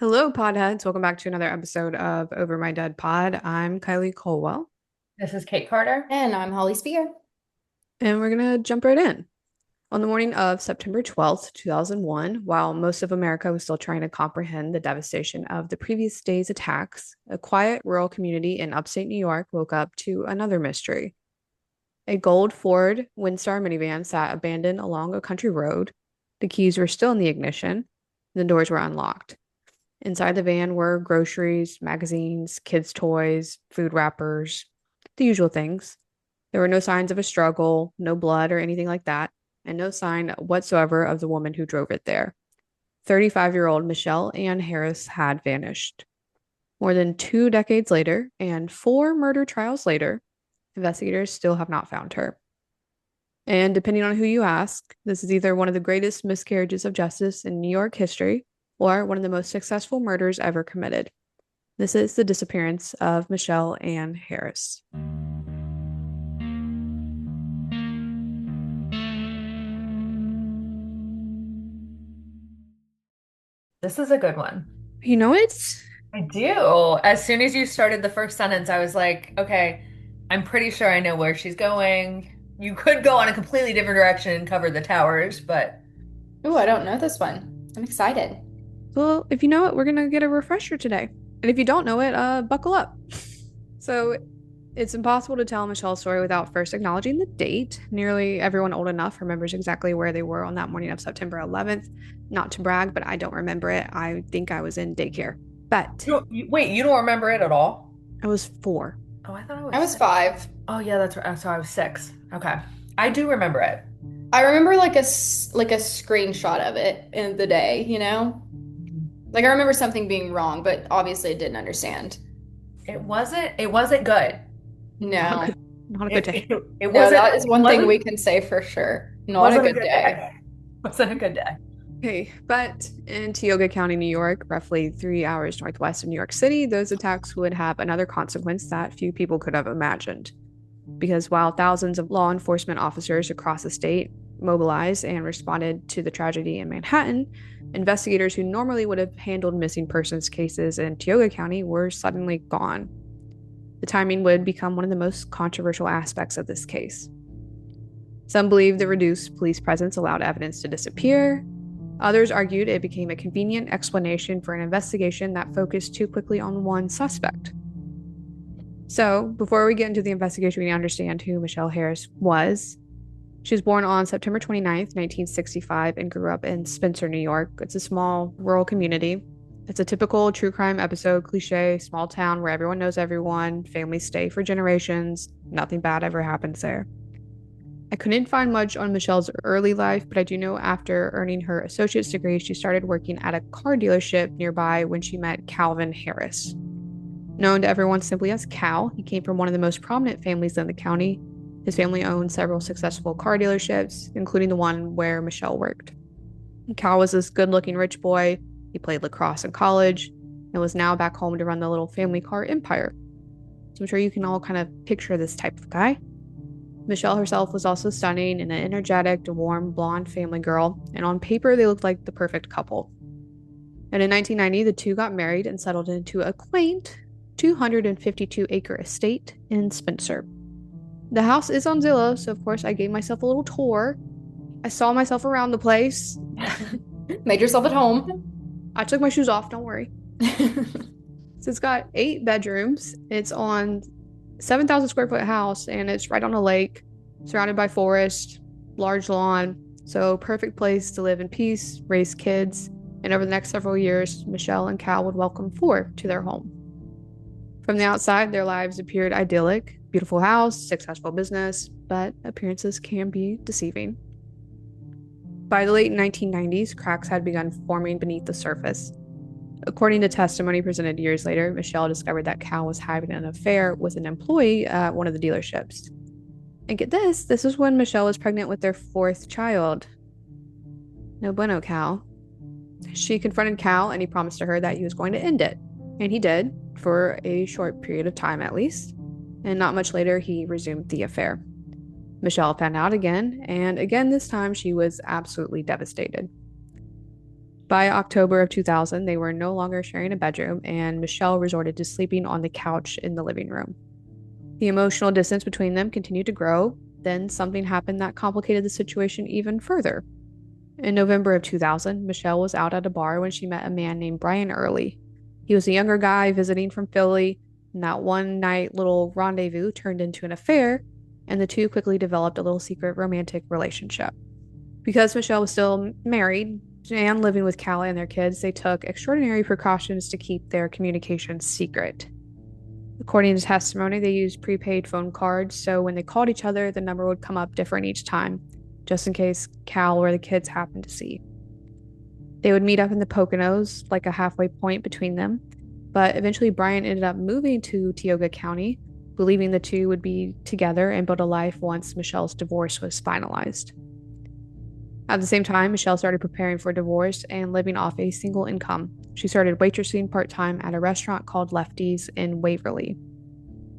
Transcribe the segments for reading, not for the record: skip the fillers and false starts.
Hello, podheads. Welcome back to another episode of Over My Dead Pod. I'm Kylie Colwell, This is Kate Carter. And I'm Holly Spear. and we're going to jump right in. On the morning of September 12th, 2001, while most of America was still trying to comprehend the devastation of the previous day's attacks, a quiet rural community in upstate New York woke up to another mystery. A gold Ford Windstar minivan sat abandoned along a country road. The keys were still in the ignition, and the doors were unlocked. Inside the van were groceries, magazines, kids' toys, food wrappers, the usual things. There were no signs of a struggle, no blood or anything like that, and no sign whatsoever of the woman who drove it there. 35-year-old Michele Anne Harris had vanished. More than 2 decades later and four murder trials later, investigators still have not found her. And depending on who you ask, this is either one of the greatest miscarriages of justice in New York history or one of the most successful murders ever committed. This is the disappearance of Michele Anne Harris. This is a good one. You know it? I do. As soon as you started the first sentence, I was like, okay, I'm pretty sure I know where she's going. You could go on a completely different direction and cover the towers, but Ooh, I don't know this one. I'm excited. Well, if you know it, we're going to get a refresher today. And if you don't know it, buckle up. So, it's impossible to tell Michelle's story without first acknowledging the date. Nearly everyone old enough remembers exactly where they were on that morning of September 11th. Not to brag, but I don't remember it. I think I was in daycare. But wait, you don't remember it at all? I was 4. Oh, I thought I I was was six. 5. Oh, yeah, that's right. So I was 6. Okay. I do remember it. I remember like a screenshot of it in the day, you know? Like I remember something being wrong, but obviously I didn't understand. It wasn't good. Not a No. good, not a good It, day. it, it No, wasn't that is it one thing we wasn't can say for sure. Not a wasn't a good good day. day. Wasn't a good day. Okay, but in Tioga County, New York, roughly 3 hours northwest of New York City, those attacks would have another consequence that few people could have imagined. Because while thousands of law enforcement officers across the state mobilized and responded to the tragedy in Manhattan, investigators who normally would have handled missing persons cases in Tioga County were suddenly gone. The timing would become one of the most controversial aspects of this case. Some believe the reduced police presence allowed evidence to disappear. Others argued it became a convenient explanation for an investigation that focused too quickly on one suspect. So, before we get into the investigation, we need to understand who Michele Harris was. She was born on September 29th, 1965, and grew up in Spencer, New York. It's a small rural community. It's a typical true crime episode cliche, small town where everyone knows everyone, families stay for generations, nothing bad ever happens there. I couldn't find much on Michelle's early life, but I do know after earning her associate's degree, she started working at a car dealership nearby when she met Calvin Harris. Known to everyone simply as Cal, he came from one of the most prominent families in the county. His family owned several successful car dealerships, including the one where Michelle worked. Cal was this good looking rich boy. He played lacrosse in college and was now back home to run the little family car empire. So I'm sure you can all kind of picture this type of guy. Michelle herself was also stunning and an energetic, warm, blonde family girl, and on paper, they looked like the perfect couple. And in 1990, the two got married and settled into a quaint 252-acre estate in Spencer. The house is on Zillow, so of course I gave myself a little tour. I saw myself around the place. Made yourself at home. I took my shoes off, don't worry. So it's got 8 bedrooms. It's on 7,000 square foot house, and it's right on a lake, surrounded by forest, large lawn. So perfect place to live in peace, raise kids, and over the next several years, Michelle and Cal would welcome 4 to their home. From the outside, their lives appeared idyllic. Beautiful house, successful business, but appearances can be deceiving. By the late 1990s, cracks had begun forming beneath the surface. According to testimony presented years later, Michelle discovered that Cal was having an affair with an employee at one of the dealerships. And get this is when Michelle was pregnant with their 4th child. No bueno, Cal. She confronted Cal and he promised to her that he was going to end it. And he did, for a short period of time at least. And not much later, he resumed the affair. Michelle found out again, and again this time she was absolutely devastated. By October of 2000, they were no longer sharing a bedroom, and Michele resorted to sleeping on the couch in the living room. The emotional distance between them continued to grow. Then something happened that complicated the situation even further. In November of 2000, Michele was out at a bar when she met a man named Brian Early. He was a younger guy visiting from Philly, and that one night little rendezvous turned into an affair, and the two quickly developed a little secret romantic relationship. Because Michele was still married and living with Cal and their kids, they took extraordinary precautions to keep their communication secret. According to testimony, they used prepaid phone cards, so when they called each other, the number would come up different each time, just in case Cal or the kids happened to see. They would meet up in the Poconos, like a halfway point between them, but eventually Brian ended up moving to Tioga County, believing the two would be together and build a life once Michele's divorce was finalized. At the same time, Michele started preparing for divorce and living off a single income. She started waitressing part-time at a restaurant called Lefty's in Waverly.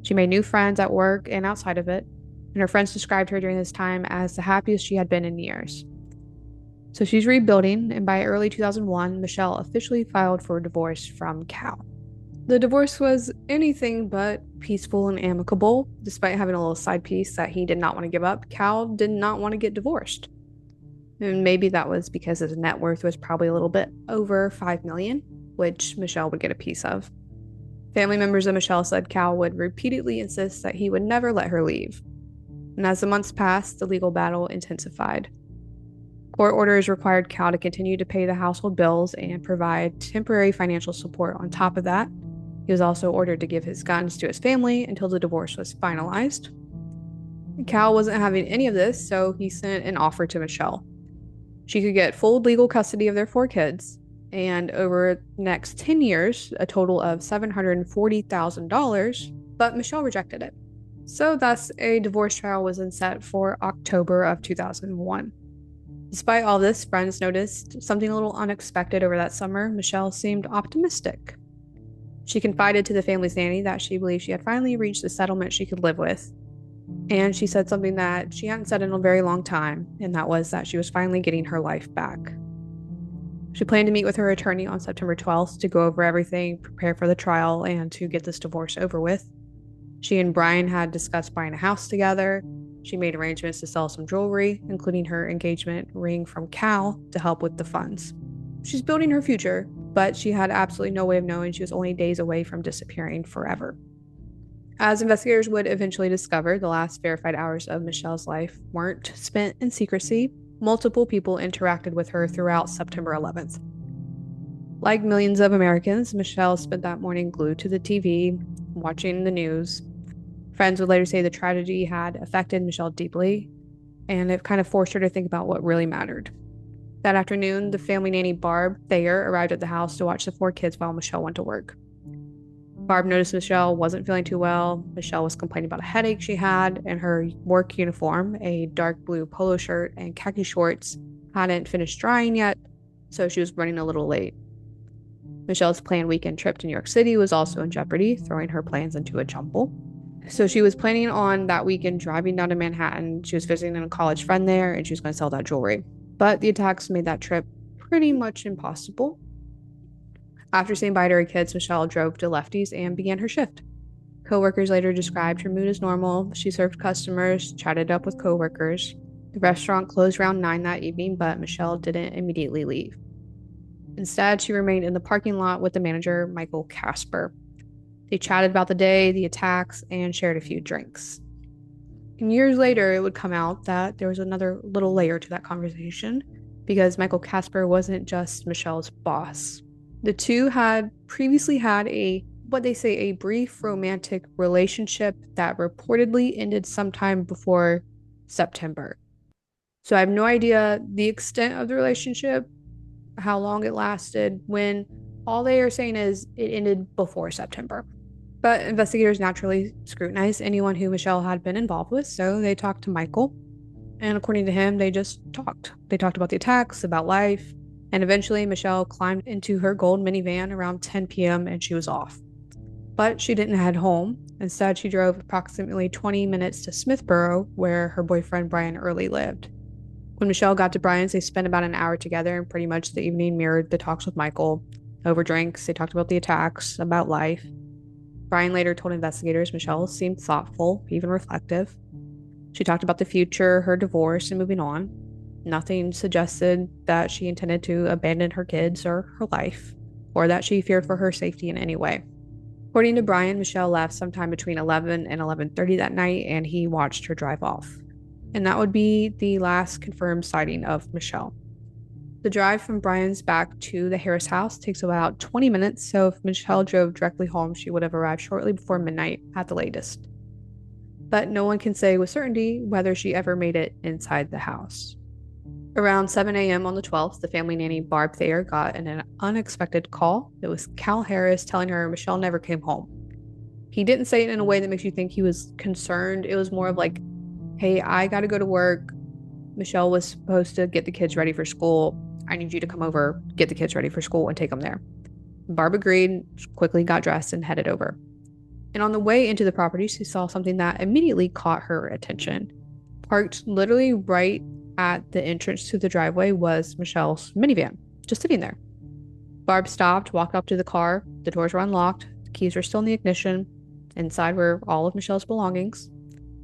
She made new friends at work and outside of it, and her friends described her during this time as the happiest she had been in years. So she's rebuilding, and by early 2001, Michele officially filed for divorce from Cal. The divorce was anything but peaceful and amicable. Despite having a little side piece that he did not want to give up, Cal did not want to get divorced. And maybe that was because his net worth was probably a little bit over $5 million, which Michele would get a piece of. Family members of Michele said Cal would repeatedly insist that he would never let her leave. And as the months passed, the legal battle intensified. Court orders required Cal to continue to pay the household bills and provide temporary financial support on top of that. He was also ordered to give his guns to his family until the divorce was finalized. Cal wasn't having any of this, so he sent an offer to Michele. She could get full legal custody of their 4 kids, and over the next 10 years, a total of $740,000, but Michele rejected it. So thus, a divorce trial was then set for October of 2001. Despite all this, friends noticed something a little unexpected over that summer. Michele seemed optimistic. She confided to the family's nanny that she believed she had finally reached a settlement she could live with. And she said something that she hadn't said in a very long time, and that was that she was finally getting her life back. She planned to meet with her attorney on September 12th to go over everything, prepare for the trial, and to get this divorce over with. She and Brian had discussed buying a house together. She made arrangements to sell some jewelry, including her engagement ring from Cal, to help with the funds. She's building her future, but she had absolutely no way of knowing she was only days away from disappearing forever. As investigators would eventually discover, the last verified hours of Michele's life weren't spent in secrecy. Multiple people interacted with her throughout September 11th. Like millions of Americans, Michele spent that morning glued to the TV, watching the news. Friends would later say the tragedy had affected Michele deeply, and it kind of forced her to think about what really mattered. That afternoon, the family nanny Barb Thayer arrived at the house to watch the 4 kids while Michele went to work. Barb noticed Michele wasn't feeling too well. Michele was complaining about a headache she had, and her work uniform, a dark blue polo shirt and khaki shorts, hadn't finished drying yet, so she was running a little late. Michele's planned weekend trip to New York City was also in jeopardy, throwing her plans into a jumble. So she was planning on that weekend driving down to Manhattan. She was visiting a college friend there, and she was going to sell that jewelry. But the attacks made that trip pretty much impossible. After saying bye to her kids, Michele drove to Lefty's and began her shift. Coworkers later described her mood as normal. She served customers, chatted up with coworkers. The restaurant closed around 9 that evening, but Michele didn't immediately leave. Instead, she remained in the parking lot with the manager, Michael Casper. They chatted about the day, the attacks, and shared a few drinks. And years later, it would come out that there was another little layer to that conversation, because Michael Casper wasn't just Michele's boss. The two had previously had a brief romantic relationship that reportedly ended sometime before September. So I have no idea the extent of the relationship, how long it lasted, when all they are saying is it ended before September. But investigators naturally scrutinized anyone who Michele had been involved with, so they talked to Michael. And according to him, they just talked. They talked about the attacks, about life, and eventually Michele climbed into her gold minivan around 10 p.m. and she was off. But she didn't head home. Instead, she drove approximately 20 minutes to Smithborough, where her boyfriend Brian Early lived. When Michelle got to Brian's, they spent about an hour together, and pretty much the evening mirrored the talks with Michael. Over drinks, they talked about the attacks, about life. Brian later told investigators Michelle seemed thoughtful, even reflective. She talked about the future, her divorce, and moving on. Nothing suggested that she intended to abandon her kids or her life, or that she feared for her safety in any way. According to Brian, Michelle left sometime between 11 and 11:30 that night, and he watched her drive off. And that would be the last confirmed sighting of Michelle. The drive from Brian's back to the Harris house takes about 20 minutes, so if Michelle drove directly home, she would have arrived shortly before midnight at the latest. But no one can say with certainty whether she ever made it inside the house. Around 7 a.m. on the 12th, the family nanny Barb Thayer got an unexpected call. It was Cal Harris telling her Michelle never came home. He didn't say it in a way that makes you think he was concerned. It was more of like, hey, I gotta go to work. Michelle was supposed to get the kids ready for school. I need you to come over, get the kids ready for school, and take them there. Barb agreed, quickly got dressed, and headed over. And on the way into the property, she saw something that immediately caught her attention. Parked literally right at the entrance to the driveway was Michelle's minivan, just sitting there. Barb stopped, walked up to the car. The doors were unlocked. The keys were still in the ignition. Inside were all of Michelle's belongings.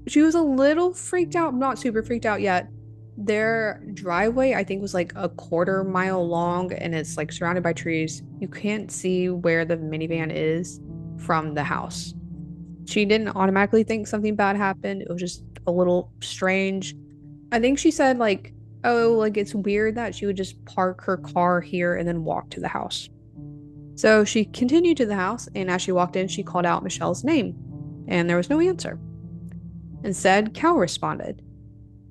She was a little freaked out, not super freaked out yet. Their driveway, I think, was like a quarter-mile long, and it's like surrounded by trees. You can't see where the minivan is from the house. She didn't automatically think something bad happened. It was just a little strange. I think she said like, oh, like it's weird that she would just park her car here and then walk to the house. So she continued to the house, and as she walked in, she called out Michelle's name, and there was no answer. Instead, Cal responded.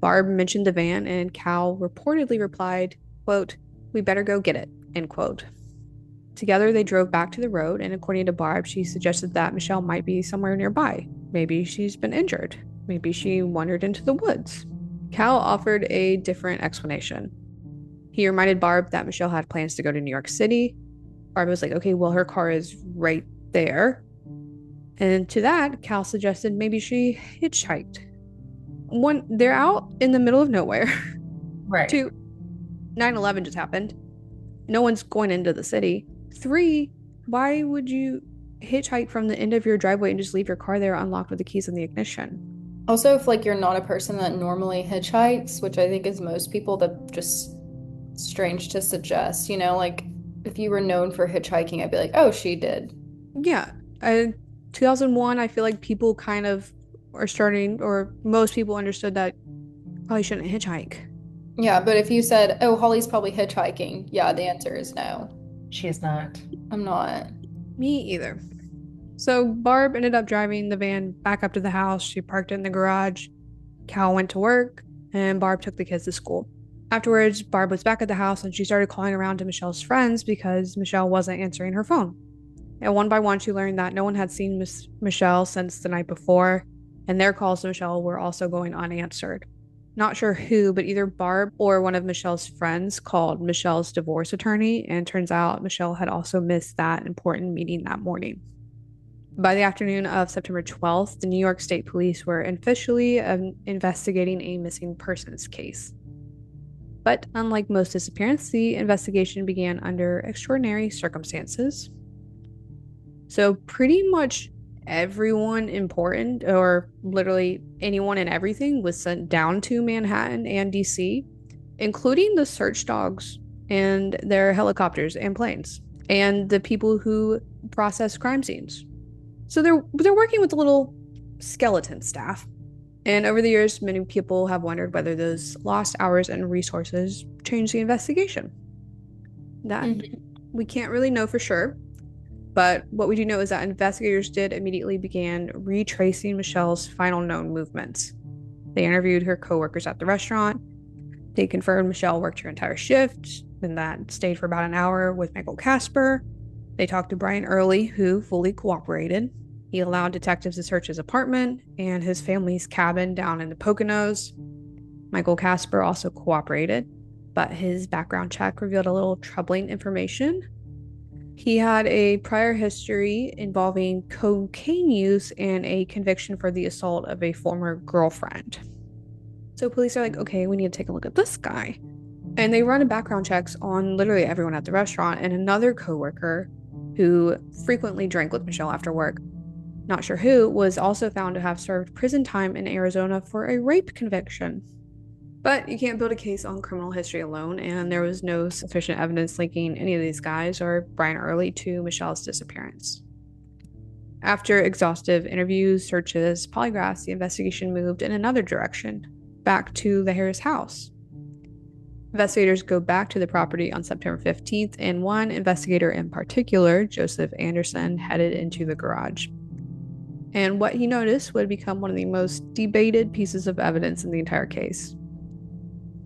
Barb mentioned the van, and Cal reportedly replied, quote, "We better go get it," end quote. Together, they drove back to the road, and according to Barb, she suggested that Michelle might be somewhere nearby. Maybe she's been injured. Maybe she wandered into the woods. Cal offered a different explanation. He reminded Barb that Michelle had plans to go to New York City. Barb was like, okay, well, her car is right there. And to that, Cal suggested maybe she hitchhiked. One, they're out in the middle of nowhere. Right. 2, 9/11 just happened. No one's going into the city. 3, why would you hitchhike from the end of your driveway and just leave your car there unlocked with the keys in the ignition? Also, if like you're not a person that normally hitchhikes, which I think is most people, that's just strange to suggest, you know, like if you were known for hitchhiking, I'd be like, oh, she did. Yeah. 2001, I feel like people kind of are starting, or most people understood that probably shouldn't hitchhike. Yeah, but if you said, oh, Holly's probably hitchhiking, yeah, the answer is no. She is not. I'm not. Me either. So Barb ended up driving the van back up to the house. She parked it in the garage. Cal went to work, and Barb took the kids to school. Afterwards, Barb was back at the house, and she started calling around to Michelle's friends because Michelle wasn't answering her phone. And one by one, she learned that no one had seen Michelle since the night before, and their calls to Michelle were also going unanswered. Not sure who, but either Barb or one of Michelle's friends called Michelle's divorce attorney, and turns out Michelle had also missed that important meeting that morning. By the afternoon of September 12th, the New York State Police were officially investigating a missing persons case. But unlike most disappearances, the investigation began under extraordinary circumstances. So pretty much everyone important, or literally anyone and everything, was sent down to Manhattan and DC, including the search dogs and their helicopters and planes, and the people who process crime scenes. So they're working with a little skeleton staff. And over the years, many people have wondered whether those lost hours and resources changed the investigation. That we can't really know for sure. But what we do know is that investigators did immediately begin retracing Michelle's final known movements. They interviewed her coworkers at the restaurant. They confirmed Michelle worked her entire shift and that stayed for about an hour with Michael Casper. They talked to Brian Early, who fully cooperated. He allowed detectives to search his apartment and his family's cabin down in the Poconos. Michael Casper also cooperated, but his background check revealed a little troubling information. He had a prior history involving cocaine use and a conviction for the assault of a former girlfriend. So police are like, okay, we need to take a look at this guy. And they run background checks on literally everyone at the restaurant, and another coworker who frequently drank with Michele after work, not sure who, was also found to have served prison time in Arizona for a rape conviction. But you can't build a case on criminal history alone, and there was no sufficient evidence linking any of these guys or Brian Early to Michele's disappearance. After exhaustive interviews, searches, polygraphs, the investigation moved in another direction, back to the Harris house. Investigators go back to the property on September 15th, and one investigator in particular, Joseph Anderson, headed into the garage. And what he noticed would become one of the most debated pieces of evidence in the entire case.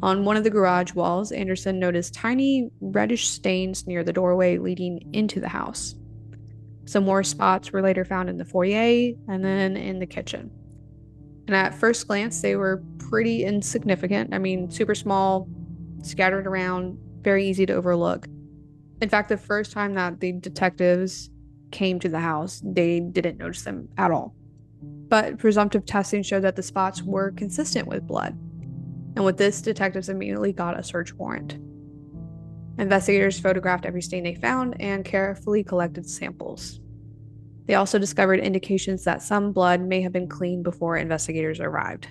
On one of the garage walls, Anderson noticed tiny reddish stains near the doorway leading into the house. Some more spots were later found in the foyer and then in the kitchen. And at first glance, they were pretty insignificant. I mean, super small, scattered around, very easy to overlook. In fact, the first time that the detectives came to the house, they didn't notice them at all. But presumptive testing showed that the spots were consistent with blood. And with this, detectives immediately got a search warrant. Investigators photographed every stain they found and carefully collected samples. They also discovered indications that some blood may have been cleaned before investigators arrived.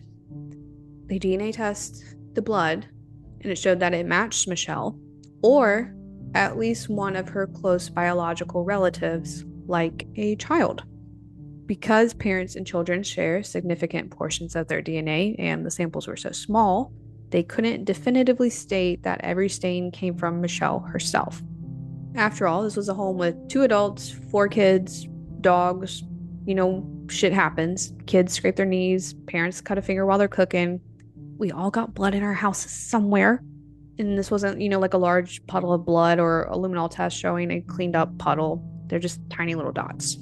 They DNA tested the blood, and it showed that it matched Michele, or at least one of her close biological relatives, like a child. Because parents and children share significant portions of their DNA and the samples were so small, they couldn't definitively state that every stain came from Michele herself. After all, this was a home with 2 adults, 4 kids, dogs. Shit happens. Kids scrape their knees, parents cut a finger while they're cooking. We all got blood in our houses somewhere. And this wasn't, like a large puddle of blood or a luminol test showing a cleaned up puddle. They're just tiny little dots.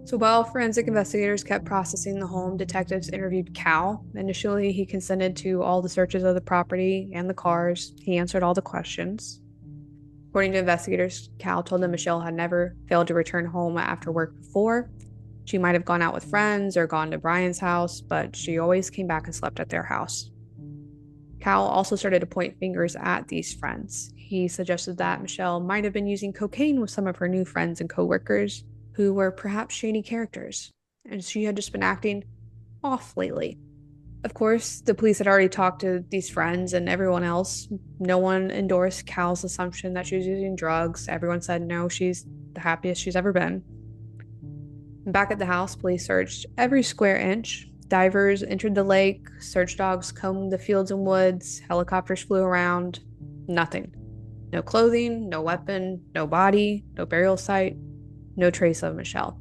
So while forensic investigators kept processing the home, detectives interviewed Cal. Initially, he consented to all the searches of the property and the cars. He answered all the questions. According to investigators, Cal told them Michele had never failed to return home after work before. She might have gone out with friends or gone to Brian's house, but she always came back and slept at their house. Cal also started to point fingers at these friends. He suggested that Michele might have been using cocaine with some of her new friends and coworkers, who were perhaps shady characters, and she had just been acting off lately. Of course, the police had already talked to these friends and everyone else. No one endorsed Cal's assumption that she was using drugs. Everyone said no, she's the happiest she's ever been. Back at the house, police searched every square inch. Divers entered the lake, search dogs combed the fields and woods, helicopters flew around. Nothing. No clothing, no weapon, no body, no burial site, no trace of Michele.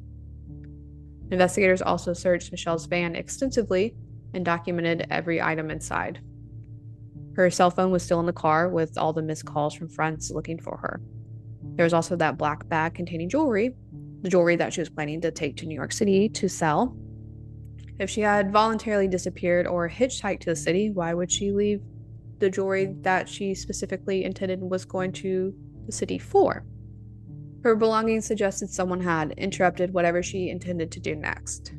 Investigators also searched Michele's van extensively and documented every item inside. Her cell phone was still in the car with all the missed calls from friends looking for her. There was also that black bag containing jewelry, the jewelry that she was planning to take to New York City to sell. If she had voluntarily disappeared or hitchhiked to the city, why would she leave the jewelry that she specifically intended was going to the city for? Her belongings suggested someone had interrupted whatever she intended to do next.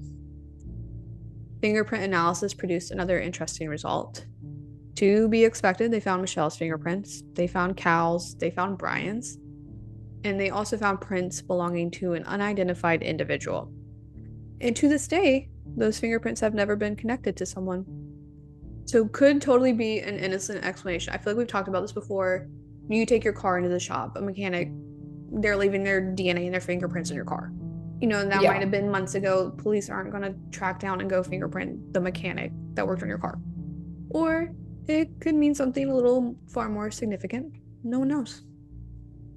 Fingerprint analysis produced another interesting result. To be expected, they found Michele's fingerprints, they found Cal's, they found Brian's, and they also found prints belonging to an unidentified individual. And to this day, those fingerprints have never been connected to someone. So could totally be an innocent explanation. I feel like we've talked about this before. You take your car into the shop, a mechanic, they're leaving their DNA and their fingerprints in your car. And that might have been months ago. Police aren't going to track down and go fingerprint the mechanic that worked on your car. Or it could mean something a little far more significant. No one knows.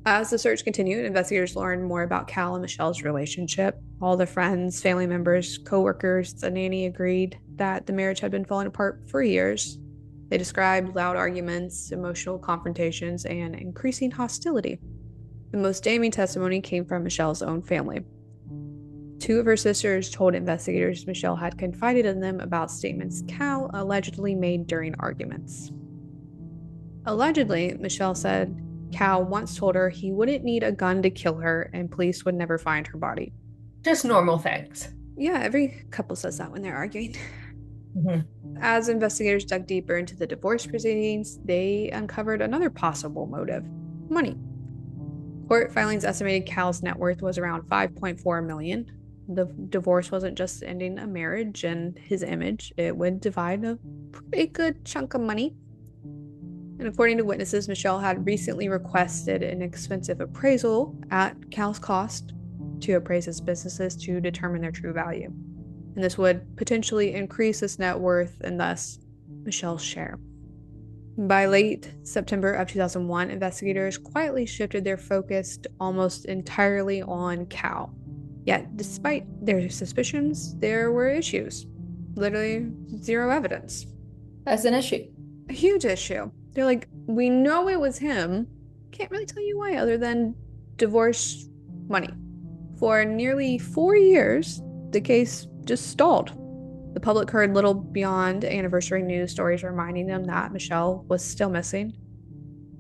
As the search continued, investigators learned more about Cal and Michele's relationship. All the friends, family members, co-workers, the nanny agreed that the marriage had been falling apart for years. They described loud arguments, emotional confrontations, and increasing hostility. The most damning testimony came from Michele's own family. 2 of her sisters told investigators Michele had confided in them about statements Cal allegedly made during arguments. Allegedly, Michele said Cal once told her he wouldn't need a gun to kill her and police would never find her body. Just normal things. Yeah, every couple says that when they're arguing. Mhm. As investigators dug deeper into the divorce proceedings, they uncovered another possible motive: money. Court filings estimated Cal's net worth was around 5.4 million. The divorce wasn't just ending a marriage and his image, it would divide a pretty good chunk of money. And according to witnesses, Michele had recently requested an expensive appraisal at Cal's cost to appraise his businesses to determine their true value. And this would potentially increase his net worth and thus Michele's share. By late September of 2001, investigators quietly shifted their focus almost entirely on Cal. Yet, despite their suspicions, there were issues. Literally zero evidence. That's an issue. A huge issue. They're like, we know it was him. Can't really tell you why other than divorce money. For nearly 4 years, the case just stalled. The public heard little beyond anniversary news stories reminding them that Michele was still missing.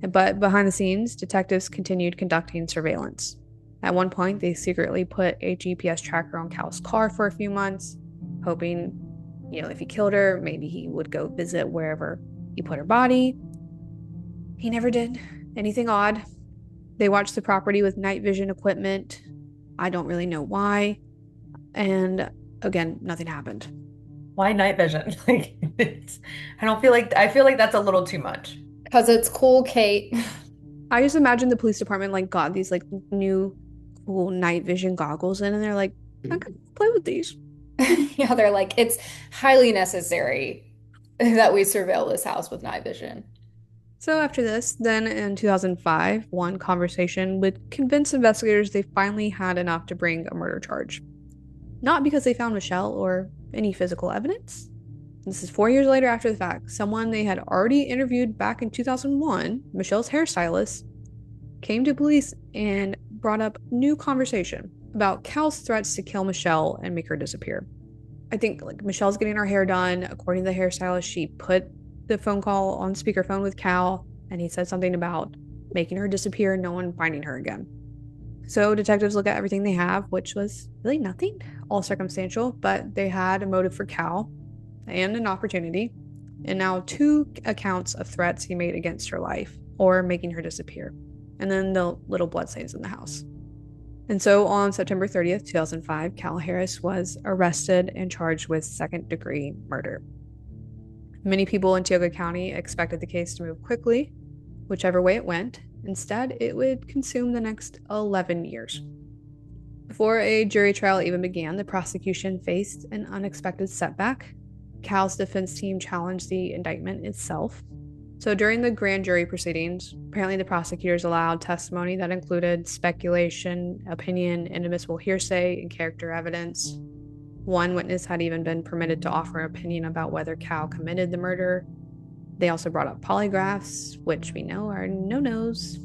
But behind the scenes, detectives continued conducting surveillance. At one point, they secretly put a GPS tracker on Cal's car for a few months, hoping, if he killed her, maybe he would go visit wherever he put her body. He never did anything odd. They watched the property with night vision equipment. I don't really know why. And again, nothing happened. Why night vision? I feel like that's a little too much. Because it's cool, Kate. I just imagine the police department got these new cool night vision goggles in, and they're like, I can play with these. Yeah, they're like, it's highly necessary that we surveil this house with night vision. So after this, then in 2005, one conversation would convince investigators they finally had enough to bring a murder charge. Not because they found Michele or any physical evidence. This is 4 years later after the fact. Someone they had already interviewed back in 2001, Michele's hairstylist, came to police and brought up new conversation about Cal's threats to kill Michele and make her disappear. I think Michele's getting her hair done. According to the hairstylist, she put the phone call on speakerphone with Cal, and he said something about making her disappear and no one finding her again. So detectives look at everything they have, which was really nothing, all circumstantial, but they had a motive for Cal and an opportunity, and now 2 accounts of threats he made against her life or making her disappear, and then the little bloodstains in the house. And so on September 30th, 2005, Cal Harris was arrested and charged with second-degree murder. Many people in Tioga County expected the case to move quickly, whichever way it went. Instead, it would consume the next 11 years. Before a jury trial even began, the prosecution faced an unexpected setback. Cal's defense team challenged the indictment itself. So during the grand jury proceedings, apparently the prosecutors allowed testimony that included speculation, opinion, inadmissible hearsay, and character evidence. One witness had even been permitted to offer an opinion about whether Cal committed the murder. They also brought up polygraphs, which we know are no-nos.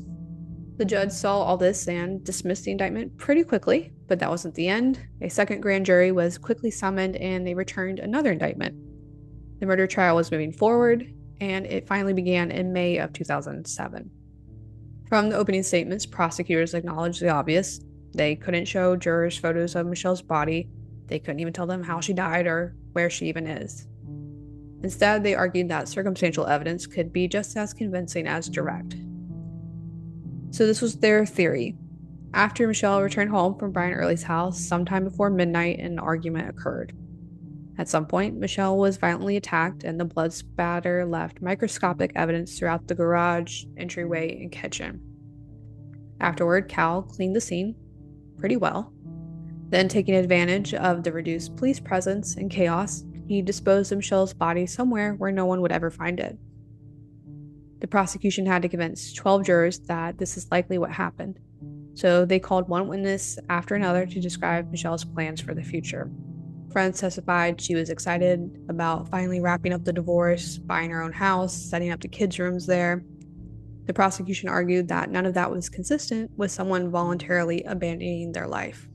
The judge saw all this and dismissed the indictment pretty quickly, but that wasn't the end. A second grand jury was quickly summoned and they returned another indictment. The murder trial was moving forward, and it finally began in May of 2007. From the opening statements, prosecutors acknowledged the obvious. They couldn't show jurors photos of Michele's body. They couldn't even tell them how she died or where she even is. Instead, they argued that circumstantial evidence could be just as convincing as direct. So this was their theory. After Michele returned home from Brian Early's house, sometime before midnight, an argument occurred. At some point, Michele was violently attacked, and the blood spatter left microscopic evidence throughout the garage, entryway, and kitchen. Afterward, Cal cleaned the scene pretty well. Then, taking advantage of the reduced police presence and chaos, he disposed of Michele's body somewhere where no one would ever find it. The prosecution had to convince 12 jurors that this is likely what happened, so they called one witness after another to describe Michele's plans for the future. Friends testified she was excited about finally wrapping up the divorce, buying her own house, setting up the kids' rooms there. The prosecution argued that none of that was consistent with someone voluntarily abandoning their life.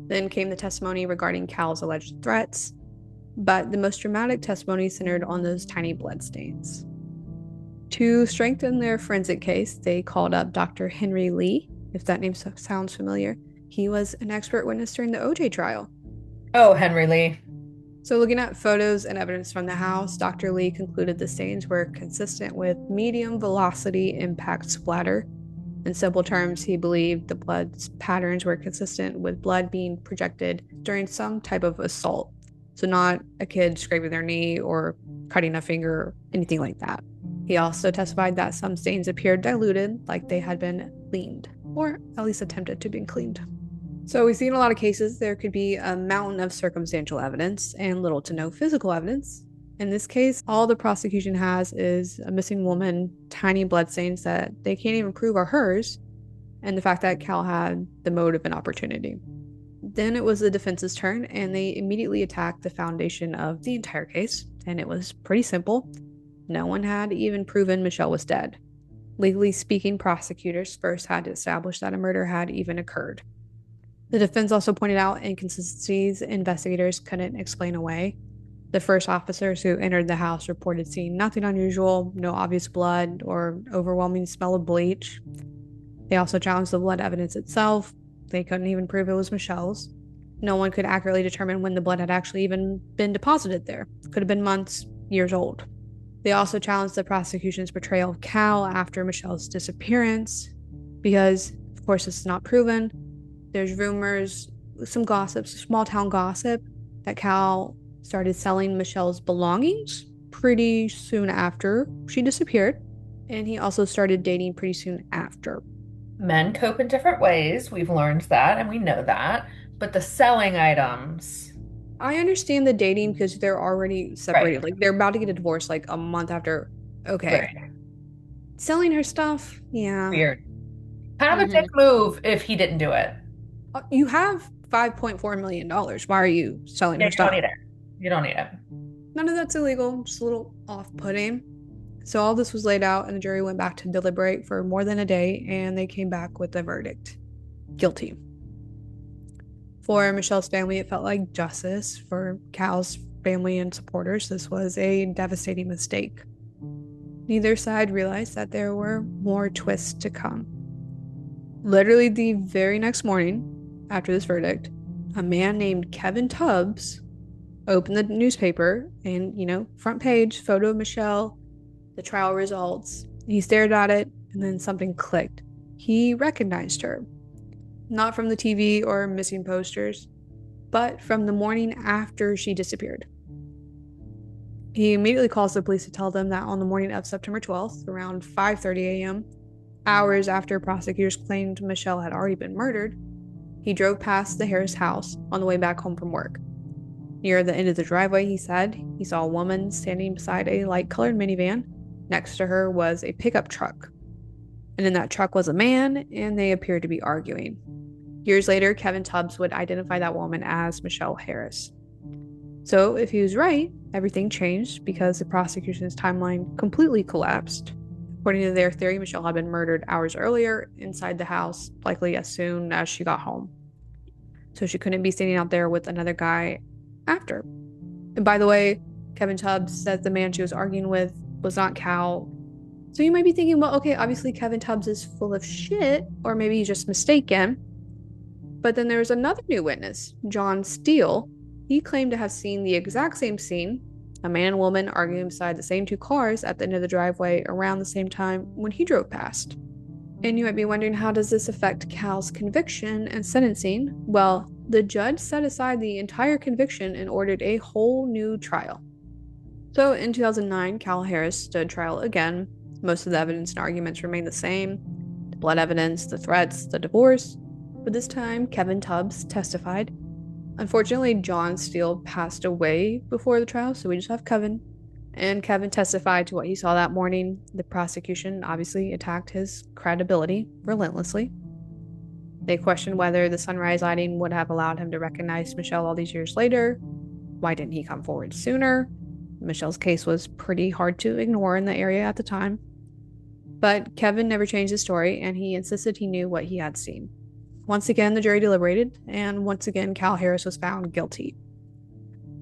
Then came the testimony regarding Cal's alleged threats, but the most dramatic testimony centered on those tiny bloodstains. To strengthen their forensic case, they called up Dr. Henry Lee, if that name sounds familiar. He was an expert witness during the OJ trial. Oh, Henry Lee. So, looking at photos and evidence from the house, Dr. Lee concluded the stains were consistent with medium velocity impact splatter. In simple terms, he believed the blood's patterns were consistent with blood being projected during some type of assault. So, not a kid scraping their knee or cutting a finger or anything like that. He also testified that some stains appeared diluted, like they had been cleaned, or at least attempted to be cleaned. So we see in a lot of cases there could be a mountain of circumstantial evidence and little to no physical evidence. In this case, all the prosecution has is a missing woman, tiny blood stains that they can't even prove are hers, and the fact that Cal had the motive and opportunity. Then it was the defense's turn, and they immediately attacked the foundation of the entire case, and it was pretty simple. No one had even proven Michele was dead. Legally speaking, prosecutors first had to establish that a murder had even occurred. The defense also pointed out inconsistencies investigators couldn't explain away. The first officers who entered the house reported seeing nothing unusual, no obvious blood, or overwhelming smell of bleach. They also challenged the blood evidence itself. They couldn't even prove it was Michele's. No one could accurately determine when the blood had actually even been deposited there. It could have been months, years old. They also challenged the prosecution's portrayal of Cal after Michele's disappearance because, of course, this is not proven. There's rumors, some gossip, small town gossip, that Cal started selling Michele's belongings pretty soon after she disappeared. And he also started dating pretty soon after. Men cope in different ways. We've learned that and we know that. But the selling items. I understand the dating because they're already separated. Right. Like they're about to get a divorce like a month after. Okay. Right. Selling her stuff, yeah. Weird. Kind of a dick move if he didn't do it. You have $5.4 million. Why are you selling her stuff? You don't need it. You don't need it. None of that's illegal, just a little off-putting. So all this was laid out, and the jury went back to deliberate for more than a day, and they came back with a verdict. Guilty. For Michele's family, it felt like justice. For Cal's family and supporters, this was a devastating mistake. Neither side realized that there were more twists to come. Literally the very next morning, after this verdict, a man named Kevin Tubbs opened the newspaper and, front page, photo of Michele, the trial results. He stared at it, and then something clicked. He recognized her. Not from the TV or missing posters, but from the morning after she disappeared. He immediately calls the police to tell them that on the morning of September 12th, around 5:30 a.m., hours after prosecutors claimed Michele had already been murdered, he drove past the Harris house on the way back home from work. Near the end of the driveway, he said, he saw a woman standing beside a light-colored minivan. Next to her was a pickup truck. And in that truck was a man, and they appeared to be arguing. Years later, Kevin Tubbs would identify that woman as Michele Harris. So if he was right, everything changed because the prosecution's timeline completely collapsed. According to their theory, Michele had been murdered hours earlier inside the house, likely as soon as she got home. So she couldn't be standing out there with another guy after. And by the way, Kevin Tubbs says the man she was arguing with was not Cal. So you might be thinking, well, okay, obviously Kevin Tubbs is full of shit, or maybe he's just mistaken. But then there was another new witness, John Steele. He claimed to have seen the exact same scene, a man and woman arguing beside the same two cars at the end of the driveway around the same time when he drove past. And you might be wondering, how does this affect Cal's conviction and sentencing? Well, the judge set aside the entire conviction and ordered a whole new trial. So in 2009, Cal Harris stood trial again. Most of the evidence and arguments remained the same. The blood evidence, the threats, the divorce. But this time, Kevin Tubbs testified. Unfortunately, John Steele passed away before the trial, so we just have Kevin. And Kevin testified to what he saw that morning. The prosecution obviously attacked his credibility relentlessly. They questioned whether the sunrise lighting would have allowed him to recognize Michele all these years later. Why didn't he come forward sooner? Michele's case was pretty hard to ignore in the area at the time. But Kevin never changed his story, and he insisted he knew what he had seen. Once again, the jury deliberated, and once again, Cal Harris was found guilty.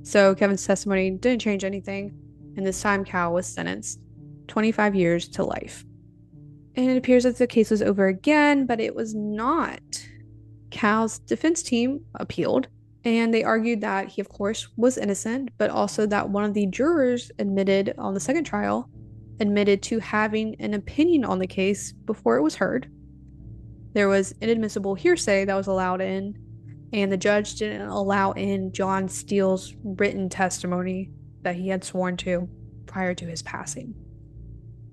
So Kevin's testimony didn't change anything, and this time Cal was sentenced 25 years to life. And it appears that the case was over again, but it was not. Cal's defense team appealed, And they argued that he, of course, was innocent, but also that one of the jurors admitted on the second trial, admitted to having an opinion on the case before it was heard. There was inadmissible hearsay that was allowed in, and the judge didn't allow in John Steele's written testimony that he had sworn to prior to his passing.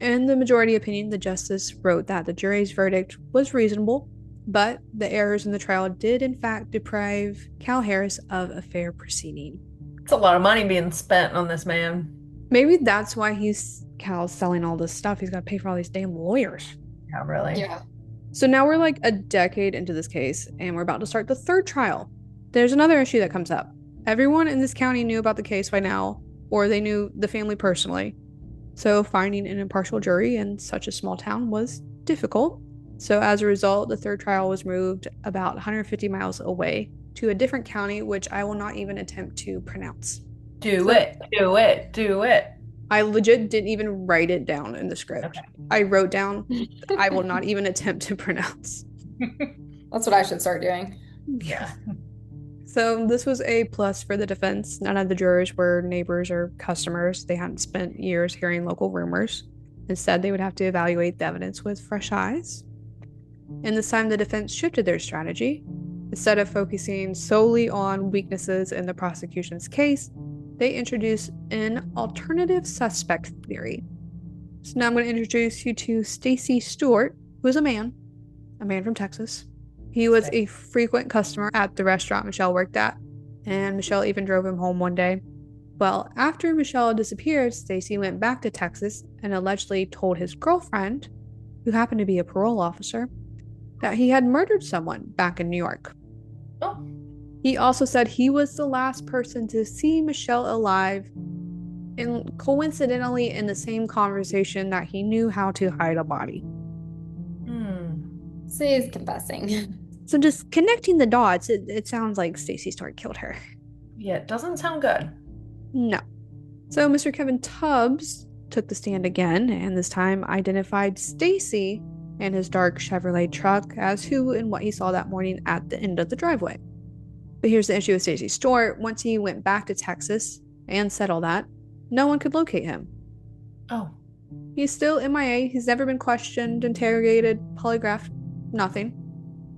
In the majority opinion, the justice wrote that the jury's verdict was reasonable, but the errors in the trial did in fact deprive Cal Harris of a fair proceeding. It's a lot of money being spent on this man. Maybe that's why Cal's selling all this stuff. He's got to pay for all these damn lawyers. Yeah, really. Yeah. So now we're like a decade into this case, and we're about to start the third trial. There's another issue that comes up. Everyone in this county knew about the case by now, or they knew the family personally. So finding an impartial jury in such a small town was difficult. So as a result, the third trial was moved about 150 miles away to a different county, which I will not even attempt to pronounce. Do it. I legit didn't even write it down in the script. Okay. I wrote down, I will not even attempt to pronounce. That's what I should start doing. Yeah. So this was a plus for the defense. None of the jurors were neighbors or customers. They hadn't spent years hearing local rumors. Instead, they would have to evaluate the evidence with fresh eyes. And this time, the defense shifted their strategy. Instead of focusing solely on weaknesses in the prosecution's case, they introduced an alternative suspect theory. So now I'm going to introduce you to Stacy Stewart, who is a man from Texas. He was a frequent customer at the restaurant Michele worked at, and Michele even drove him home one day. Well, after Michele disappeared, Stacy went back to Texas and allegedly told his girlfriend, who happened to be a parole officer, that he had murdered someone back in New York. Oh. He also said he was the last person to see Michele alive, and coincidentally in the same conversation that he knew how to hide a body. So he's confessing. So just connecting the dots, it sounds like Stacy Stewart killed her. Yeah, it doesn't sound good. No. So Mr. Kevin Tubbs took the stand again, and this time identified Stacy and his dark Chevrolet truck as who and what he saw that morning at the end of the driveway. But here's the issue with Stacy Stewart. Once he went back to Texas and said all that, no one could locate him. Oh. He's still MIA. He's never been questioned, interrogated, polygraphed, nothing.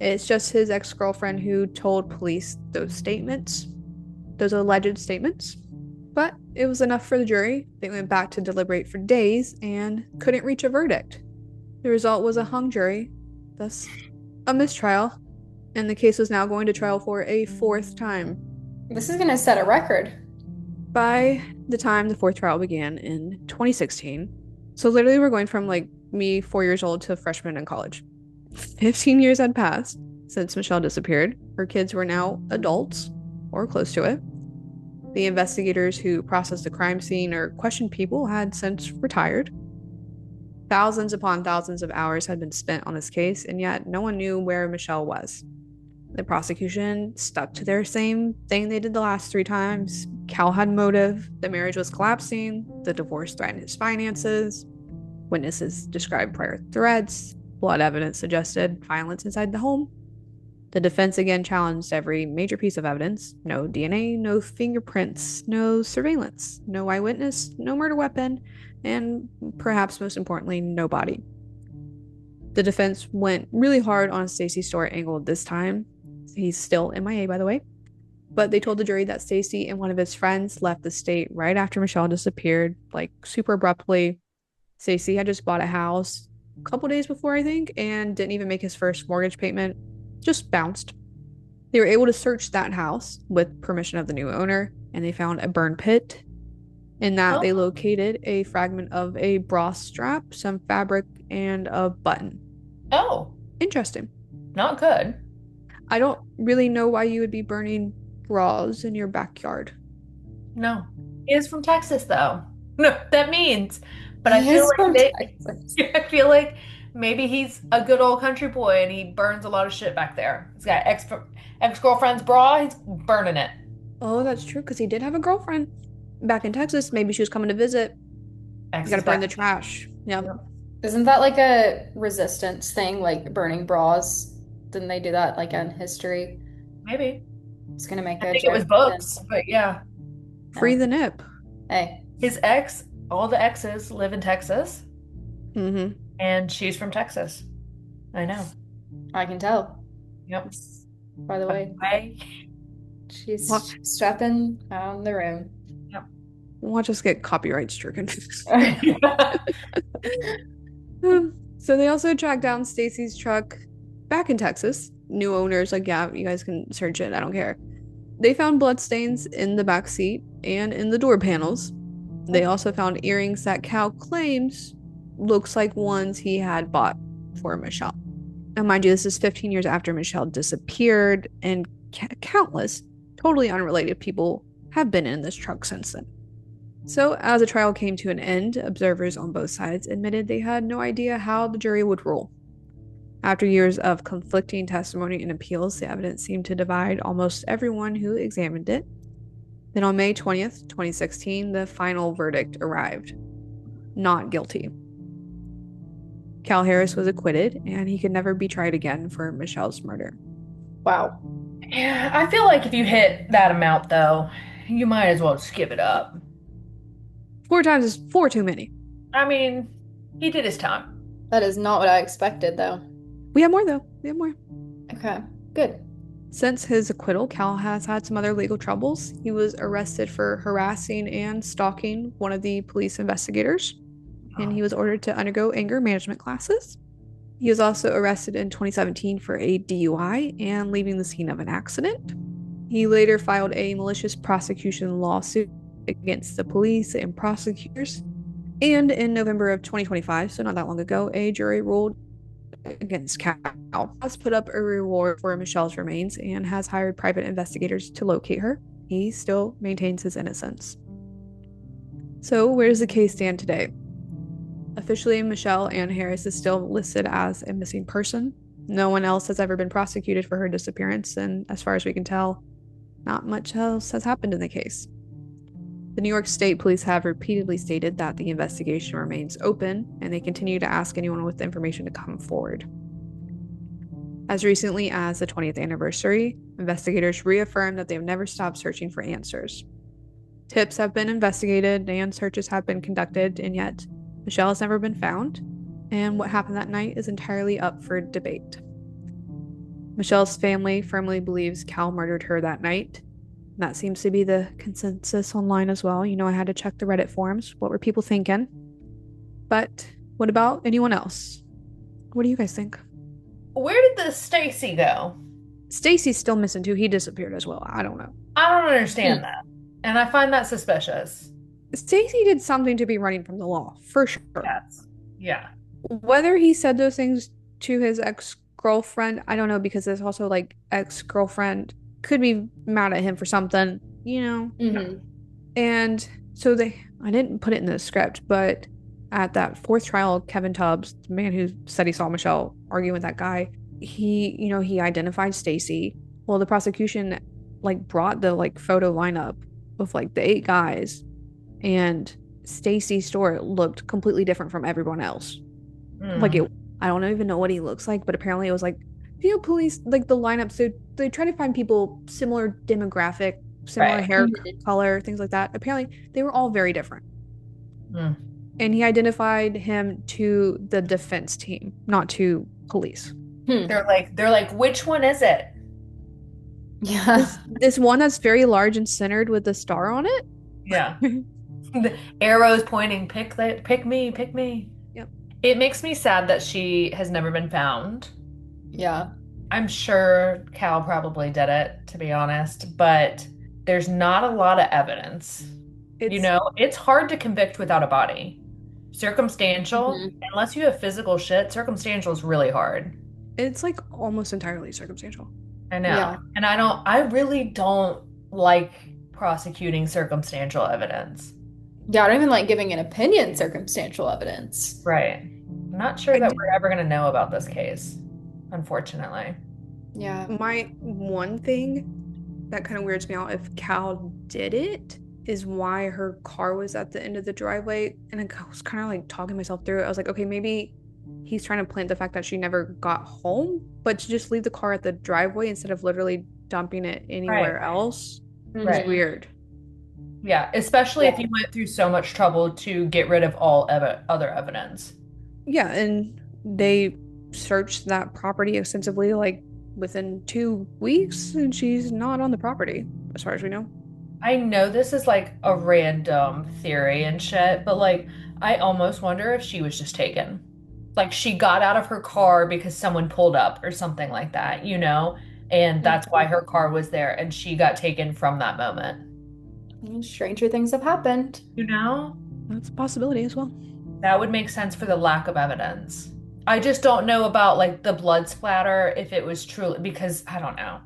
It's just his ex-girlfriend who told police those statements, those alleged statements. But it was enough for the jury. They went back to deliberate for days and couldn't reach a verdict. The result was a hung jury, thus a mistrial, and the case was now going to trial for a fourth time. This is going to set a record. By the time the fourth trial began in 2016, so literally we're going from like me 4 years old to a freshman in college. 15 years had passed since Michele disappeared. Her kids were now adults, or close to it. The investigators who processed the crime scene or questioned people had since retired. Thousands upon thousands of hours had been spent on this case, and yet no one knew where Michele was. The prosecution stuck to their same thing they did the last 3 times. Cal had motive, the marriage was collapsing, the divorce threatened his finances, witnesses described prior threats, blood evidence suggested violence inside the home. The defense again challenged every major piece of evidence. No DNA, no fingerprints, no surveillance, no eyewitness, no murder weapon, and perhaps most importantly, no body. The defense went really hard on Stacy Stewart angle this time. He's still MIA, by the way. But they told the jury that Stacy and one of his friends left the state right after Michele disappeared, like super abruptly. Stacy had just bought a house a couple days before, I think, and didn't even make his first mortgage payment. Just bounced. They were able to search that house with permission of the new owner, and they found a burn pit. In that, they located a fragment of a bra strap, some fabric, and a button. Oh. Interesting. Not good. I don't really know why you would be burning bras in your backyard. No. He is from Texas, though. No, that means. But I feel like maybe he's a good old country boy and he burns a lot of shit back there. He's got ex-girlfriend's bra, he's burning it. Oh, that's true, because he did have a girlfriend back in Texas. Maybe she was coming to visit. You gotta burn the trash. Yep. Isn't that like a resistance thing, like burning bras? Didn't they do that like in history? Maybe. It's gonna make I a think it was joke. books, but yeah. Free the nip. Hey, His ex, all the exes live in Texas, Mm-hmm. and she's from Texas. I know. I can tell. Yep. By the way, Watch, she's strapping on the room. Yep. watch us get copyright stricken. Yeah. So they also tracked down Stacy's truck back in Texas. New owners, like, yeah, you guys can search it. I don't care. They found bloodstains in the back seat and in the door panels. They also found earrings that Cal claims looks like ones he had bought for Michelle. Now, mind you, this is 15 years after Michelle disappeared, and countless totally unrelated people have been in this truck since then. So, as the trial came to an end, observers on both sides admitted they had no idea how the jury would rule. After years of conflicting testimony and appeals, the evidence seemed to divide almost everyone who examined it. Then on May 20th, 2016, the final verdict arrived. Not guilty. Cal Harris was acquitted, and he could never be tried again for Michelle's murder. Wow. Yeah, I feel like if you hit that amount, though, you might as well just give it up. 4 times is 4 too many. I mean, he did his time. That is not what I expected, though. We have more, though. We have more. Okay, good. Since his acquittal, Cal has had some other legal troubles. He was arrested for harassing and stalking one of the police investigators, and he was ordered to undergo anger management classes. He was also arrested in 2017 for a DUI and leaving the scene of an accident. He later filed a malicious prosecution lawsuit against the police and prosecutors. And in November of 2025, so not that long ago, a jury ruled against Cal. Has put up a reward for Michelle's remains and has hired private investigators to locate her. He still maintains his innocence. So, where does the case stand today? Officially, Michele Anne Harris is still listed as a missing person. No one else has ever been prosecuted for her disappearance, and as far as we can tell, not much else has happened in the case. The New York State Police have repeatedly stated that the investigation remains open, and they continue to ask anyone with information to come forward. As recently as the 20th anniversary, investigators reaffirmed that they have never stopped searching for answers. Tips have been investigated and searches have been conducted, and yet Michelle has never been found, and what happened that night is entirely up for debate. Michelle's family firmly believes Cal murdered her that night. That seems to be the consensus online as well. You know, I had to check the Reddit forums. What were people thinking? But what about anyone else? What do you guys think? Where did the Stacy go? Stacy's still missing too. He disappeared as well. I don't know. I don't understand that. And I find that suspicious. Stacy did something to be running from the law, for sure. Yes. Yeah. Whether he said those things to his ex-girlfriend, I don't know, because there's also like ex-girlfriend could be mad at him for something, you know? Mm-hmm. And so I didn't put it in the script, but at that 4th trial, Kevin Tubbs, the man who said he saw Michelle arguing with that guy, he identified Stacy. Well, the prosecution like brought the like photo lineup of like the 8 guys, and Stacy's store looked completely different from everyone else. Like I don't even know what he looks like, but apparently it was like, police like the lineup, so they try to find people similar demographic, similar hair color, things like that. Apparently they were all very different. And he identified him to the defense team, not to police. They're like, which one is it? Yeah. This one that's very large and centered with the star on it. Yeah. The arrows pointing, pick me. Yep. It makes me sad that she has never been found. Yeah. I'm sure Cal probably did it, to be honest, but there's not a lot of evidence. It's hard to convict without a body. Circumstantial, unless you have physical shit, circumstantial is really hard. It's like almost entirely circumstantial. I know. Yeah. And I really don't like prosecuting circumstantial evidence. Yeah, I don't even like giving an opinion circumstantial evidence. Right. I'm not sure that we're ever going to know about this case, unfortunately. Yeah. My one thing that kind of weirds me out, if Cal did it, is why her car was at the end of the driveway. And I was kind of like talking myself through it. I was like, okay, maybe he's trying to plant the fact that she never got home, but to just leave the car at the driveway instead of literally dumping it Right. anywhere else is Right. Mhm. weird. Yeah, especially if Yeah. you went through so much trouble to get rid of all other evidence. Yeah, and they searched that property extensively, like within 2 weeks, and she's not on the property, as far as we know. I know this is like a random theory and shit, but like I almost wonder if she was just taken. Like she got out of her car because someone pulled up or something like that, you know? And that's why her car was there and she got taken from that moment. Stranger things have happened. You know? That's a possibility as well. That would make sense for the lack of evidence. I just don't know about like the blood splatter if it was truly because I don't know.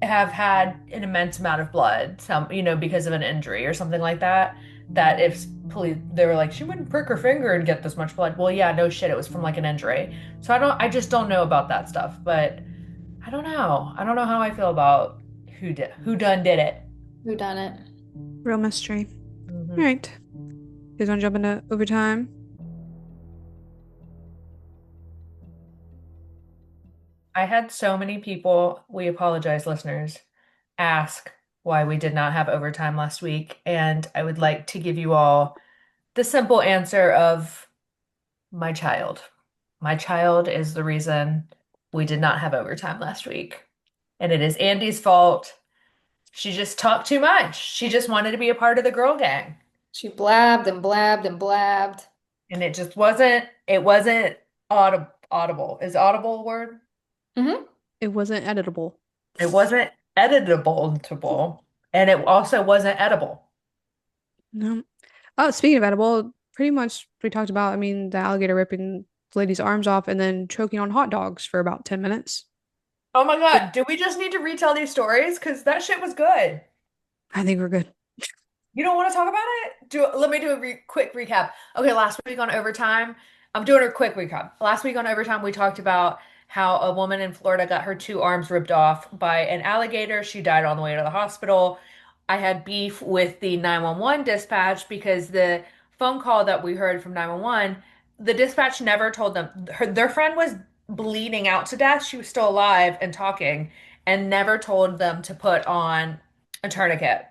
Have had an immense amount of blood, some, because of an injury or something like that. That if police, they were like, she wouldn't prick her finger and get this much blood. Well, yeah, no shit, it was from like an injury. So I just don't know about that stuff. But I don't know. I don't know how I feel about who done did it. Who done it? Real mystery. All Mhm. right. You guys want to jump into overtime? I had so many people, we apologize, listeners, ask why we did not have overtime last week. And I would like to give you all the simple answer of my child. My child is the reason we did not have overtime last week. And it is Andy's fault. She just talked too much. She just wanted to be a part of the girl gang. She blabbed and blabbed and blabbed. And it wasn't audible. Is audible a word? Hmm. It wasn't editable. It wasn't editable, and it also wasn't edible. No. Oh, speaking of edible, pretty much we talked about, I mean, the alligator ripping the lady's arms off and then choking on hot dogs for about 10 minutes. Oh my God, do we just need to retell these stories? Because that shit was good. I think we're good. You don't want to talk about it? Let me do a quick recap. Okay, last week on overtime, I'm doing a quick recap. Last week on overtime, we talked about how a woman in Florida got her two arms ripped off by an alligator. She died on the way to the hospital. I had beef with the 911 dispatch because the phone call that we heard from 911, the dispatch never told them their friend was bleeding out to death. She was still alive and talking, and never told them to put on a tourniquet.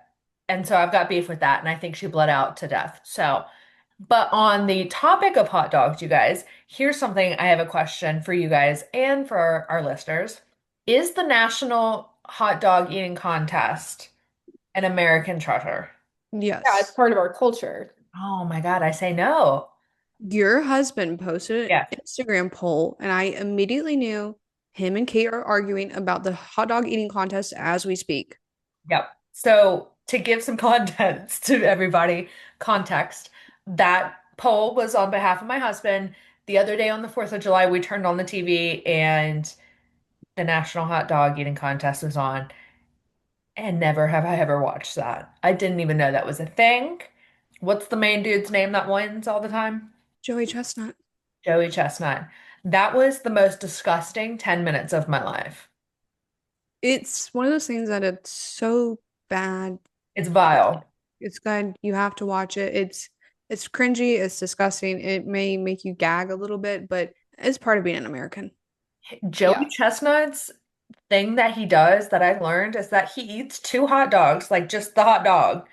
And so I've got beef with that, and I think she bled out to death. So, but on the topic of hot dogs, you guys, here's something I have a question for you guys and for our listeners. Is the National Hot Dog Eating Contest an American treasure? Yeah, it's Yes. part of our culture. Oh my God, I say no. Your husband posted Yes. an Instagram poll, and I immediately knew him and Kate are arguing about the hot dog eating contest as we speak. Yep. So to give some context to everybody, context, that poll was on behalf of my husband. The other day on the 4th of July, we turned on the TV and the National Hot Dog Eating Contest was on. And never have I ever watched that. I didn't even know that was a thing. What's the main dude's name that wins all the time? Joey Chestnut. Joey Chestnut. That was the most disgusting 10 minutes of my life. It's one of those things that it's so bad. It's vile. It's good. You have to watch it. It's cringy, it's disgusting. It may make you gag a little bit, but it's part of being an American. Joey Yeah. Chestnut's thing that he does that I learned is that he eats two hot dogs, like just the hot dog,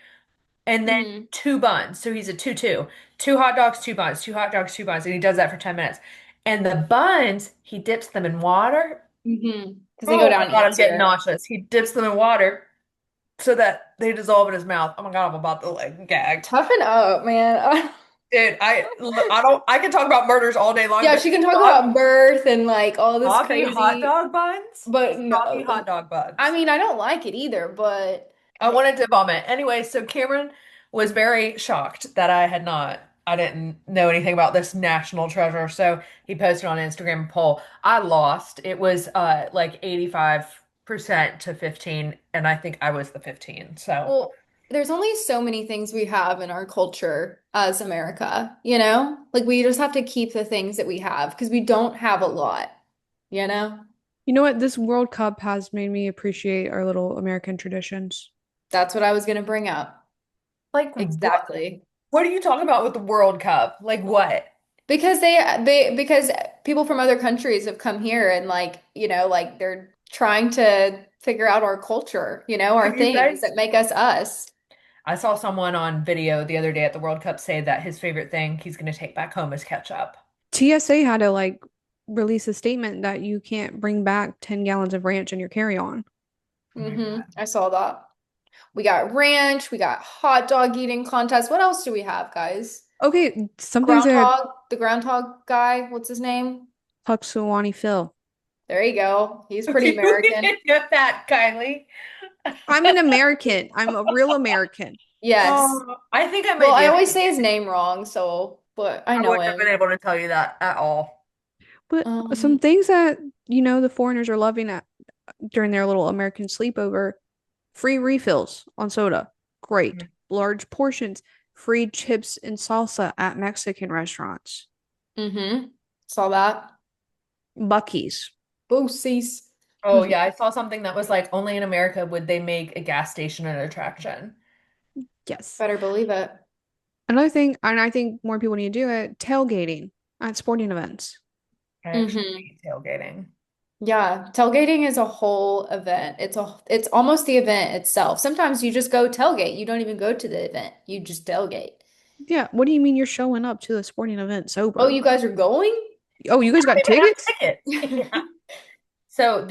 and then Hmm. two buns. So he's a 2-2. Two hot dogs, two buns, two hot dogs, two buns. And he does that for 10 minutes. And the buns, he dips them in water. Hmm. Because they go Oh my down God, I'm getting easier. nauseous. He dips them in water so that they dissolve in his mouth. Oh my God, I'm about to like gag. Toughen up, man. Dude, I can talk about murders all day long, Yeah, but she can talk about birth and like all this soggy hot crazy, dog buns? but Soggy hot no. dog I buns. mean, I don't like it either, but I wanted to vomit. Anyway, so Cameron was very shocked that I didn't know anything about this national treasure. So he posted on Instagram a poll. I lost. It was like 85% to 15, and I think I was the 15. So well, there's only so many things we have in our culture as America, you know? Like we just have to keep the things that we have because we don't have a lot, you know? You know what? This World Cup has made me appreciate our little American traditions. That's what I was gonna bring up. like Exactly. what are you talking about with the World Cup? Like what? Because because people from other countries have come here and like, you know, like they're trying to figure out our culture, our Have you things guys? that make us us. I saw someone on video the other day at the World Cup say that his favorite thing he's going to take back home is ketchup. TSA had to like release a statement that you can't bring back 10 gallons of ranch in your carry-on. Oh my God. I saw that. We got ranch, we got hot dog eating contest. What else do we have, guys? Okay, some things are Groundhog, the groundhog guy, what's his name? Puxawani Phil. There you go. He's pretty You American. didn't get that, Kylie. I'm an American. I'm a real American. Yes. I think I Well, might I be always say offended. his name wrong, but I I know wouldn't have been him. able to tell you that at all. But some Um, things that, the foreigners are loving at during their little American sleepover, free refills on soda. Great. Large portions. Free chips and salsa at Mexican restaurants. mm-hmm. Saw that. Bucky's. Boosies. Oh yeah, I saw something that was like only in America would they make a gas station an attraction. Yes. Better believe it. Another thing, and I think more people need to do it, tailgating at sporting events. I actually Mm-hmm. hate tailgating. Yeah, tailgating is a whole event. It's almost the event itself. Sometimes you just go tailgate. You don't even go to the event. You just tailgate. Yeah, what do you mean you're showing up to the sporting event Oh, sober? you guys are going? Oh, you guys got They have tickets? tickets. Yeah. So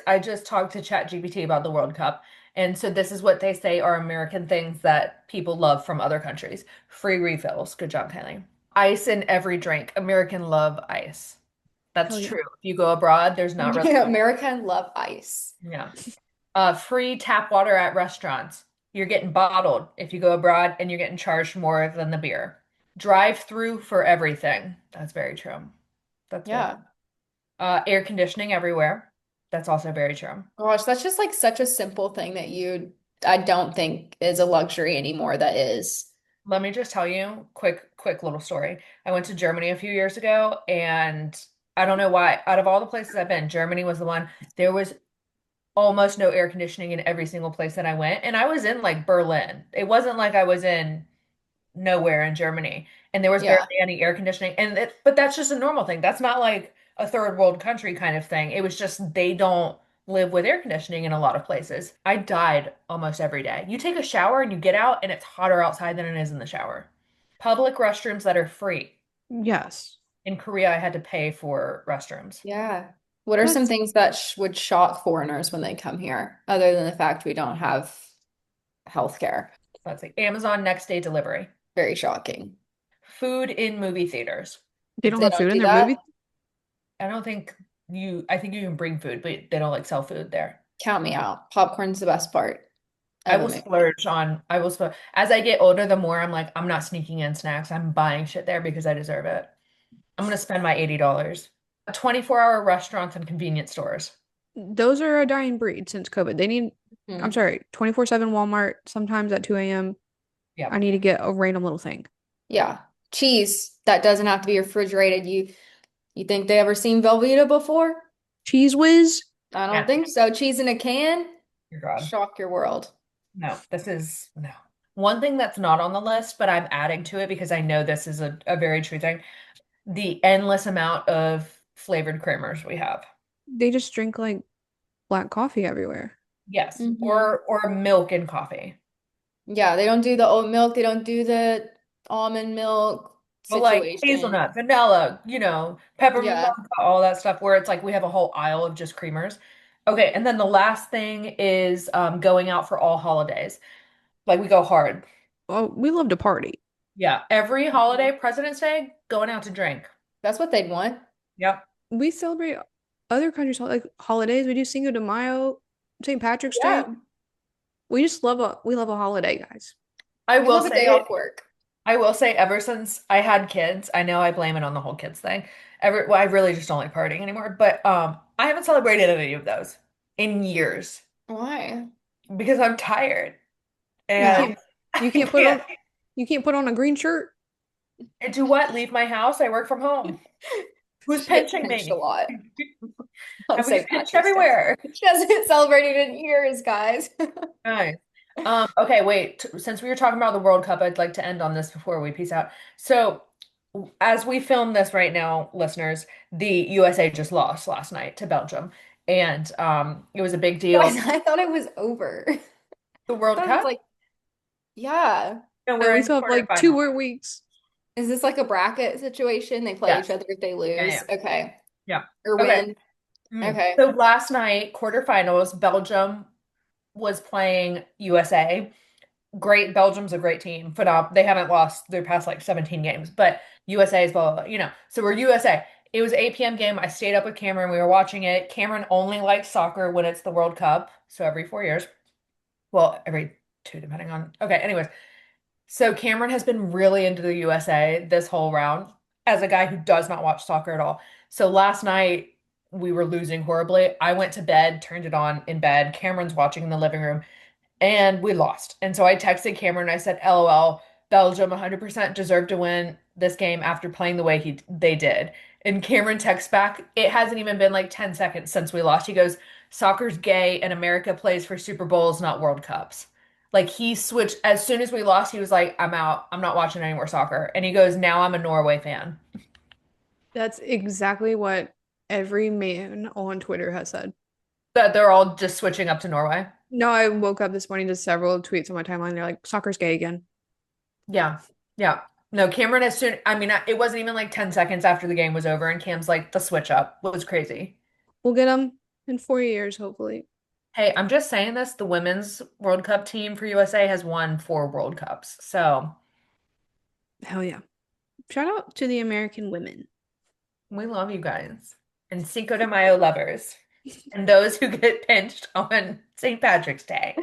I just talked to ChatGPT about the World Cup. And so this is what they say are American things that people love from other countries. Free refills. Good job, Kylie. Ice in every drink. American love ice. That's Hell yeah. true. If you go abroad, there's not really much. American love ice. Yeah. Free tap water at restaurants. You're getting bottled if you go abroad and you're getting charged more than the beer. Drive through for everything. That's very true. That's very Yeah. true. Air conditioning everywhere. That's also very true. Gosh, that's just like such a simple thing that I don't think is a luxury anymore. That is. Let me just tell you, quick little story. I went to Germany a few years ago, and I don't know why. Out of all the places I've been, Germany was the one. There was almost no air conditioning in every single place that I went, and I was in like Berlin. It wasn't like I was in nowhere in Germany, and there was barely Yeah. any air conditioning. But that's just a normal thing. That's not like a third world country kind of thing. It was just they don't live with air conditioning in a lot of places. I died almost every day. You take a shower and you get out, and it's hotter outside than it is in the shower. Public restrooms that are free. Yes. In Korea, I had to pay for restrooms. Yeah. What are some That's things that sh would shock foreigners when they come here, other than the fact we don't have healthcare? Let's see. Amazon next day delivery. Very shocking. Food in movie theaters. they don't They have don't food in do their that. movie. I don't think I think you can bring food, but they don't like sell food there. Count me out. Popcorn's the best part I of a will movie. splurge on, I will splurge. As I get older, the more I'm like, I'm not sneaking in snacks. I'm buying shit there because I deserve it. I'm gonna spend my $80. 24-hour restaurants and convenience stores. Those are a dying breed since COVID. I'm Hmm. sorry, 24/7 Walmart, sometimes at 2 a.m. I Yep. need to get a random little thing. Yeah. Cheese that doesn't have to be refrigerated. You think they ever seen Velveeta before? Cheese whiz. I don't Yeah. think so. Cheese in a can? Dear God. Shock your world. No, no. One thing that's not on the list, but I'm adding to it because I know this is a very true thing. The endless amount of flavored creamers we have. They just drink like black coffee everywhere. Yes. Hmm. Or milk and coffee. Yeah, they don't do the oat milk. They don't do the almond milk But like situation. hazelnut, vanilla, peppermint Yeah. mocha, all that stuff where it's like we have a whole aisle of just creamers. Okay, and then the last thing is going out for all holidays. Like we go hard. Oh, we love to party. Yeah, every Mhm. holiday, President's Day, going out to drink. That's what they'd want. Yep. We celebrate other countries' like holidays. We do Cinco de Mayo, St. Patrick's Day. Yeah. We love a holiday, guys. I We will love a day say off work. I will say, ever since I had kids, I know I blame it on the whole kids thing. Well, I really just don't like partying anymore. But I haven't celebrated any of those in years Why? because I'm tired You Yeah. and can't I you can't put can't. on you can't put on a green shirt. And to what? Leave my house? I work from home. Who's She gets pinching pinched a me? lot on We get St. pinched Patrick's Day. everywhere. She hasn't celebrated in years, guys. Nice. Okay, wait. Since we were talking about the World Cup, I'd like to end on this before we peace out. So, as we film this right now, listeners, the USA just lost last night to Belgium. And it was a big Guys, deal. I thought it was over. I The World thought it was Cup, like, yeah. and No, we're we in still have like two quarterfinals. more weeks. Is this like a bracket situation? They play each Yes. other if they Yeah, yeah. lose. Okay. Yeah. Or Okay. win. Okay. So last night, quarterfinals, Belgium was playing USA. Great. Belgium's a great team. They haven't lost their past like 17 games, but USA is blah, blah, blah, So we're USA. It was an 8 p.m. game. I stayed up with Cameron. We were watching it. Cameron only likes soccer when it's the World Cup. So every 4 years. Well, every two, depending on. Okay. Anyways. So Cameron has been really into the USA this whole round as a guy who does not watch soccer at all. So last night we were losing horribly. I went to bed, turned it on in bed. Cameron's watching in the living room and we lost. And so I texted Cameron and I said, LOL, Belgium 100% deserved to win this game after playing the way they did. And Cameron texts back, it hasn't even been like 10 seconds since we lost. He goes, soccer's gay and America plays for Super Bowls, not World Cups. Like he switched as soon as we lost, he was like, I'm out. I'm not watching any more soccer. And he goes, now I'm a Norway fan. That's exactly what every man on Twitter has said. That they're all just switching up to Norway. No, I woke up this morning to several tweets on my timeline. They're like, soccer's gay again. Yeah. Yeah. No, Cameron as soon I mean, it wasn't even like 10 seconds after the game was over and Cam's like the switch up was crazy. We'll get them in 4 years, hopefully. Hey, I'm just saying this, the women's World Cup team for USA has won 4 World Cups. So, Hell yeah. Shout out to the American women. we love you guys. And Cinco de Mayo lovers. And those who get pinched on St. Patrick's Day.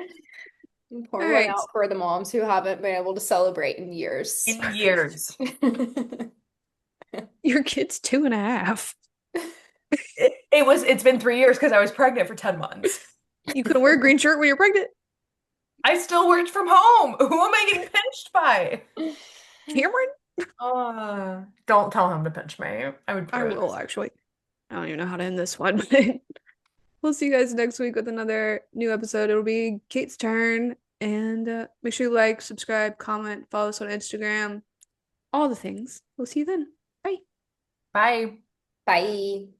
Pour All one right. out for the moms who haven't been able to celebrate in years. In years. Your kid's 2.5. It's been 3 years because I was pregnant for 10 months. You couldn't wear a green shirt when you're pregnant. I still worked from home. Who am I getting pinched by? Cameron? Don't tell him to pinch me. I would I prove will actually. I don't even know how to end this one, but we'll see you guys next week with another new episode. It'll be Kate's turn. And make sure you like, subscribe, comment, follow us on Instagram, all the things. We'll see you then. Bye. Bye. Bye.